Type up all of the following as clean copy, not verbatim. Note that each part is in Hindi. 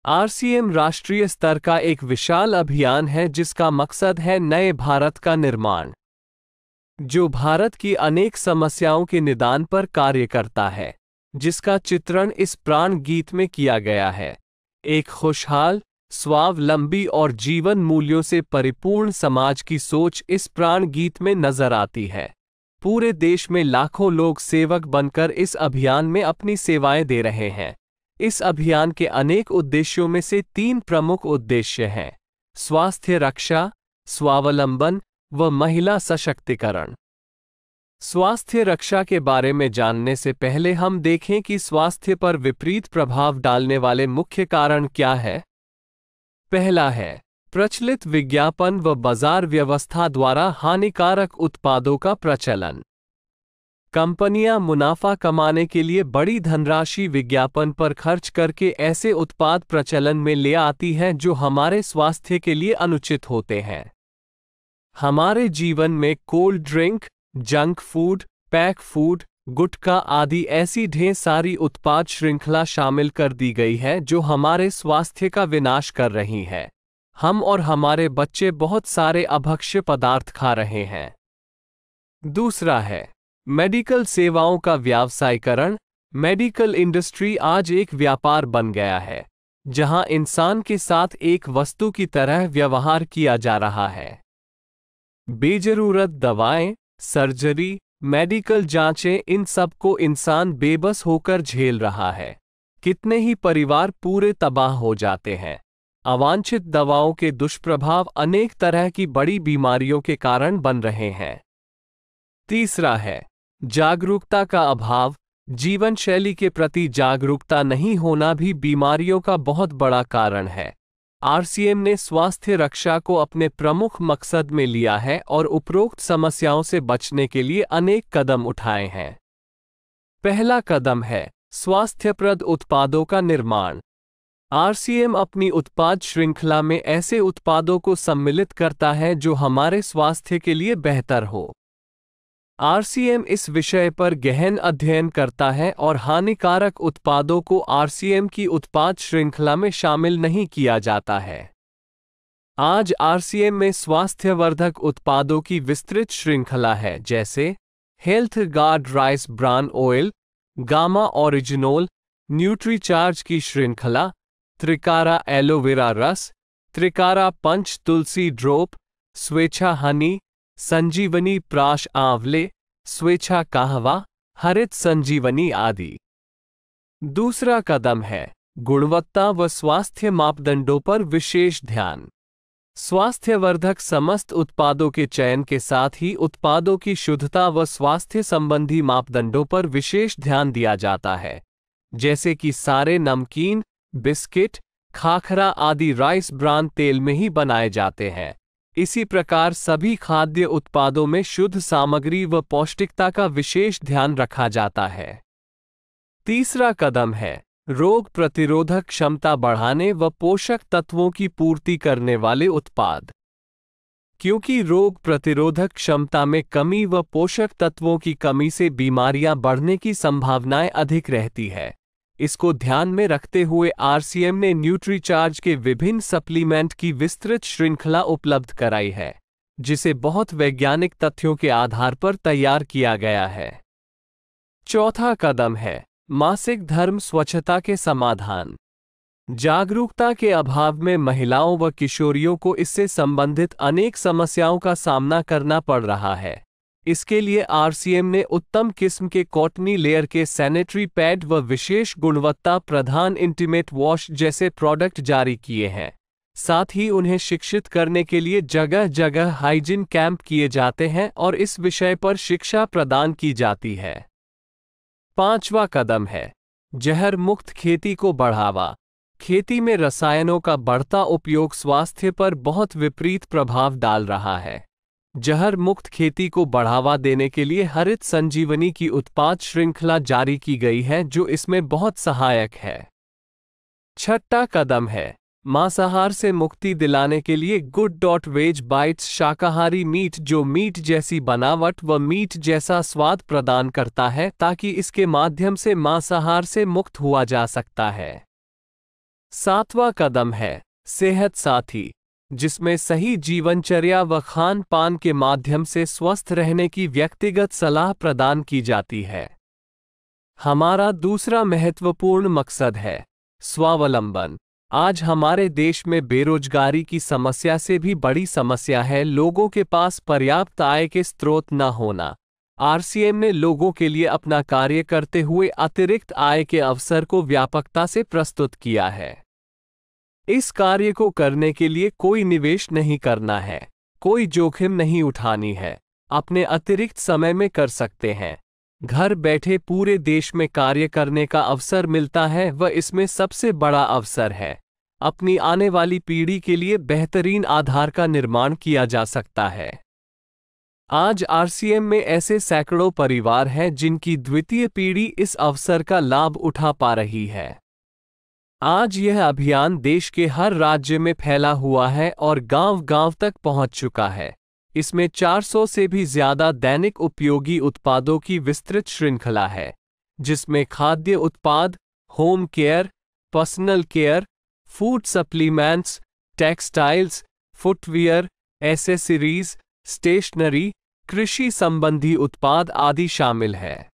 आरसीएम राष्ट्रीय स्तर का एक विशाल अभियान है जिसका मकसद है नए भारत का निर्माण, जो भारत की अनेक समस्याओं के निदान पर कार्य करता है, जिसका चित्रण इस प्राण गीत में किया गया है। एक खुशहाल, स्वावलंबी और जीवन मूल्यों से परिपूर्ण समाज की सोच इस प्राण गीत में नजर आती है। पूरे देश में लाखों लोग सेवक बनकर इस अभियान में अपनी सेवाएं दे रहे हैं। इस अभियान के अनेक उद्देश्यों में से 3 प्रमुख उद्देश्य हैं: स्वास्थ्य रक्षा, स्वावलंबन व महिला सशक्तिकरण। स्वास्थ्य रक्षा के बारे में जानने से पहले हम देखें कि स्वास्थ्य पर विपरीत प्रभाव डालने वाले मुख्य कारण क्या है। पहला है प्रचलित विज्ञापन व बाजार व्यवस्था द्वारा हानिकारक उत्पादों का प्रचलन। कंपनियां मुनाफा कमाने के लिए बड़ी धनराशि विज्ञापन पर खर्च करके ऐसे उत्पाद प्रचलन में ले आती हैं जो हमारे स्वास्थ्य के लिए अनुचित होते हैं। हमारे जीवन में cold drink, junk food, pack food, gutkha आदि ऐसी ढेर सारी उत्पाद श्रृंखला शामिल कर दी गई है जो हमारे स्वास्थ्य का विनाश कर रही है। हम और हमारे बच्चे बहुत सारे अभक्ष्य पदार्थ खा रहे हैं। दूसरा है मेडिकल सेवाओं का व्यावसायीकरण। मेडिकल इंडस्ट्री आज एक व्यापार बन गया है, जहां इंसान के साथ एक वस्तु की तरह व्यवहार किया जा रहा है। बेजरूरत दवाएं, सर्जरी, मेडिकल जांचें, इन सब को इंसान बेबस होकर झेल रहा है। कितने ही परिवार पूरे तबाह हो जाते हैं। अवांछित दवाओं के दुष्प्रभाव अनेक तरह की बड़ी बीमारियों के कारण बन रहे हैं। तीसरा है जागरूकता का अभाव। जीवन शैली के प्रति जागरूकता नहीं होना भी बीमारियों का बहुत बड़ा कारण है। आरसीएम ने स्वास्थ्य रक्षा को अपने प्रमुख मकसद में लिया है और उपरोक्त समस्याओं से बचने के लिए अनेक कदम उठाए हैं। पहला कदम है स्वास्थ्यप्रद उत्पादों का निर्माण। आरसीएम अपनी उत्पाद श्रृंखला में ऐसे उत्पादों को सम्मिलित करता है जो हमारे स्वास्थ्य के लिए बेहतर हो। आरसीएम इस विषय पर गहन अध्ययन करता है और हानिकारक उत्पादों को आरसीएम की उत्पाद श्रृंखला में शामिल नहीं किया जाता है। आज आरसीएम में स्वास्थ्यवर्धक उत्पादों की विस्तृत श्रृंखला है, जैसे health guard rice bran oil, gamma oryzanol, Nutricharge की श्रृंखला, त्रिकारा एलोवेरा रस, त्रिकारा पंच तुलसी ड्रॉप, स्वेच्छा हनी, संजीवनी प्राश आंवले, स्वेच्छा कहवा, हरित संजीवनी आदि। दूसरा कदम है गुणवत्ता व स्वास्थ्य मापदंडों पर विशेष ध्यान। स्वास्थ्यवर्धक समस्त उत्पादों के चयन के साथ ही उत्पादों की शुद्धता व स्वास्थ्य संबंधी मापदंडों पर विशेष ध्यान दिया जाता है, जैसे कि सारे नमकीन, बिस्किट, खाखरा आदि राइस ब्रान तेल में ही बनाए जाते हैं। इसी प्रकार सभी खाद्य उत्पादों में शुद्ध सामग्री व पौष्टिकता का विशेष ध्यान रखा जाता है। तीसरा कदम है रोग प्रतिरोधक क्षमता बढ़ाने व पोषक तत्वों की पूर्ति करने वाले उत्पाद। क्योंकि रोग प्रतिरोधक क्षमता में कमी व पोषक तत्वों की कमी से बीमारियां बढ़ने की संभावनाएं अधिक रहती है, इसको ध्यान में रखते हुए आरसीएम ने न्यूट्रीचार्ज के विभिन्न सप्लीमेंट की विस्तृत श्रृंखला उपलब्ध कराई है, जिसे बहुत वैज्ञानिक तथ्यों के आधार पर तैयार किया गया है। चौथा कदम है मासिक धर्म स्वच्छता के समाधान। जागरूकता के अभाव में महिलाओं व किशोरियों को इससे संबंधित अनेक समस्याओं का सामना करना पड़ रहा है। इसके लिए आरसीएम ने उत्तम किस्म के कॉटनी लेयर के सैनिटरी पैड व विशेष गुणवत्ता प्रधान इंटीमेट वॉश जैसे प्रोडक्ट जारी किए हैं। साथ ही उन्हें शिक्षित करने के लिए जगह जगह हाइजीन कैंप किए जाते हैं और इस विषय पर शिक्षा प्रदान की जाती है। पांचवा कदम है जहर मुक्त खेती को बढ़ावा। खेती में रसायनों का बढ़ता उपयोग स्वास्थ्य पर बहुत विपरीत प्रभाव डाल रहा है। जहर मुक्त खेती को बढ़ावा देने के लिए हरित संजीवनी की उत्पाद श्रृंखला जारी की गई है, जो इसमें बहुत सहायक है। छठा कदम है मांसाहार से मुक्ति दिलाने के लिए गुड.वेज बाइट्स शाकाहारी मीट, जो मीट जैसी बनावट व मीट जैसा स्वाद प्रदान करता है, ताकि इसके माध्यम से मांसाहार से मुक्त हुआ जा सकता है। 7वां कदम है सेहत साथी, जिसमें सही जीवनचर्या व खान पान के माध्यम से स्वस्थ रहने की व्यक्तिगत सलाह प्रदान की जाती है। हमारा दूसरा महत्वपूर्ण मकसद है स्वावलंबन। आज हमारे देश में बेरोजगारी की समस्या से भी बड़ी समस्या है लोगों के पास पर्याप्त आय के स्रोत न होना। आरसीएम ने लोगों के लिए अपना कार्य करते हुए अतिरिक्त आय के अवसर को व्यापकता से प्रस्तुत किया है। इस कार्य को करने के लिए कोई निवेश नहीं करना है, कोई जोखिम नहीं उठानी है, अपने अतिरिक्त समय में कर सकते हैं। घर बैठे पूरे देश में कार्य करने का अवसर मिलता है व इसमें सबसे बड़ा अवसर है अपनी आने वाली पीढ़ी के लिए बेहतरीन आधार का निर्माण किया जा सकता है। आज आरसीएम में ऐसे सैकड़ों परिवार हैं जिनकी द्वितीय पीढ़ी इस अवसर का लाभ उठा पा रही है। आज यह अभियान देश के हर राज्य में फैला हुआ है और गांव-गांव तक पहुंच चुका है। इसमें 400 से भी ज्यादा दैनिक उपयोगी उत्पादों की विस्तृत श्रृंखला है, जिसमें खाद्य उत्पाद, home care, personal care, food supplements, textiles, footwear, accessories, stationery, कृषि संबंधी उत्पाद आदि शामिल है।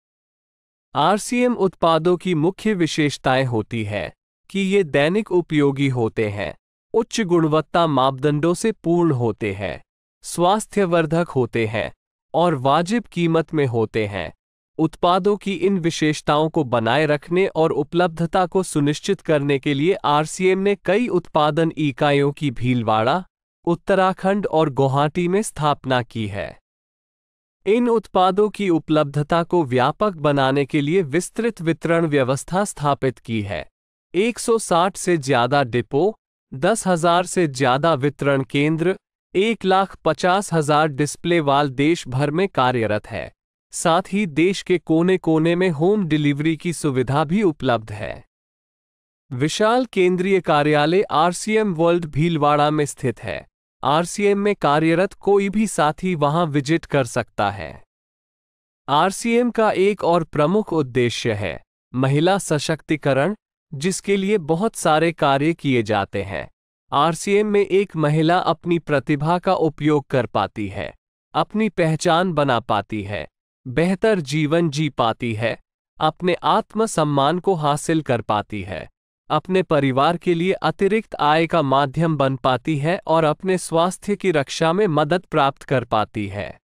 आरसीएम उत्पादों की मुख्य विशेषताएं होती है कि ये दैनिक उपयोगी होते हैं, उच्च गुणवत्ता मापदंडों से पूर्ण होते हैं, स्वास्थ्यवर्धक होते हैं और वाजिब कीमत में होते हैं। उत्पादों की इन विशेषताओं को बनाए रखने और उपलब्धता को सुनिश्चित करने के लिए आरसीएम ने कई उत्पादन इकाइयों की भीलवाड़ा, उत्तराखंड और गुवाहाटी में स्थापना की है। इन उत्पादों की उपलब्धता को व्यापक बनाने के लिए विस्तृत वितरण व्यवस्था स्थापित की है। 160 से ज्यादा डिपो, 10,000 से ज्यादा वितरण केंद्र, 1,50,000 डिस्प्ले वाल देश भर में कार्यरत है। साथ ही देश के कोने कोने में होम डिलीवरी की सुविधा भी उपलब्ध है। विशाल केंद्रीय कार्यालय आरसीएम वर्ल्ड भीलवाड़ा में स्थित है। आरसीएम में कार्यरत कोई भी साथी वहां विजिट कर सकता है। आरसीएम का एक और प्रमुख उद्देश्य है महिला सशक्तिकरण, जिसके लिए बहुत सारे कार्य किए जाते हैं। आरसीएम में एक महिला अपनी प्रतिभा का उपयोग कर पाती है, अपनी पहचान बना पाती है, बेहतर जीवन जी पाती है, अपने आत्मसम्मान को हासिल कर पाती है, अपने परिवार के लिए अतिरिक्त आय का माध्यम बन पाती है और अपने स्वास्थ्य की रक्षा में मदद प्राप्त कर पाती है।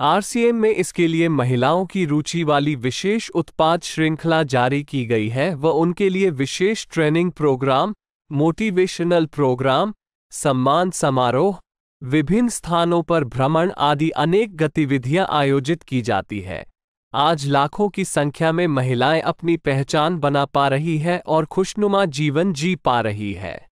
आरसीएम में इसके लिए महिलाओं की रुचि वाली विशेष उत्पाद श्रृंखला जारी की गई है व उनके लिए विशेष ट्रेनिंग प्रोग्राम, मोटिवेशनल प्रोग्राम, सम्मान समारोह, विभिन्न स्थानों पर भ्रमण आदि अनेक गतिविधियां आयोजित की जाती है। आज लाखों की संख्या में महिलाएं अपनी पहचान बना पा रही है और खुशनुमा जीवन जी पा रही है।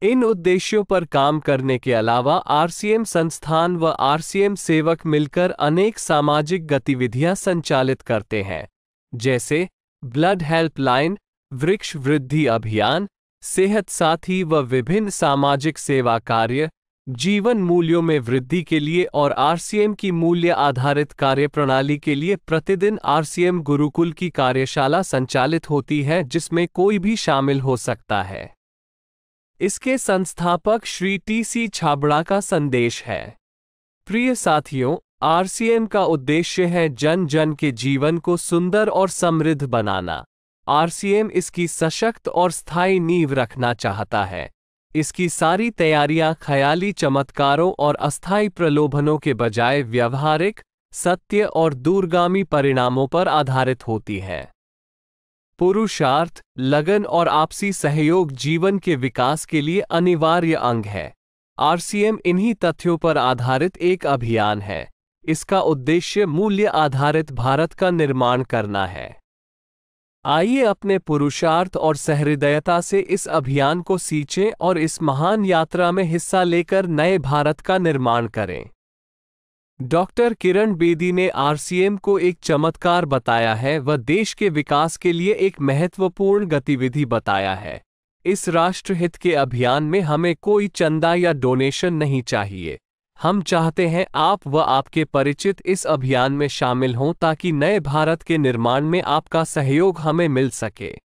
इन उद्देश्यों पर काम करने के अलावा आरसीएम संस्थान व आरसीएम सेवक मिलकर अनेक सामाजिक गतिविधियां संचालित करते हैं, जैसे ब्लड हेल्पलाइन, वृक्ष वृद्धि अभियान, सेहत साथी व विभिन्न सामाजिक सेवा कार्य, जीवन मूल्यों में वृद्धि के लिए और आरसीएम की मूल्य आधारित कार्यप्रणाली के लिए प्रतिदिन आरसीएम गुरुकुल की कार्यशाला संचालित होती है, जिसमें कोई भी शामिल हो सकता है। इसके संस्थापक श्री टी.सी. छाबड़ा का संदेश है। प्रिय साथियों, आरसीएम का उद्देश्य है जन जन के जीवन को सुंदर और समृद्ध बनाना। आरसीएम इसकी सशक्त और स्थायी नींव रखना चाहता है। इसकी सारी तैयारियां ख्याली चमत्कारों और अस्थायी प्रलोभनों के बजाय व्यवहारिक, सत्य और दूरगामी परिणामों पर आधारित होती है। पुरुषार्थ, लगन और आपसी सहयोग जीवन के विकास के लिए अनिवार्य अंग है। आरसीएम इन्हीं तथ्यों पर आधारित एक अभियान है। इसका उद्देश्य मूल्य आधारित भारत का निर्माण करना है। आइए अपने पुरुषार्थ और सहृदयता से इस अभियान को सींचें और इस महान यात्रा में हिस्सा लेकर नए भारत का निर्माण करें। डॉक्टर किरण बेदी ने आरसीएम को एक चमत्कार बताया है व देश के विकास के लिए एक महत्वपूर्ण गतिविधि बताया है। इस राष्ट्रहित के अभियान में हमें कोई चंदा या डोनेशन नहीं चाहिए। हम चाहते हैं आप व आपके परिचित इस अभियान में शामिल हों ताकि नए भारत के निर्माण में आपका सहयोग हमें मिल सके।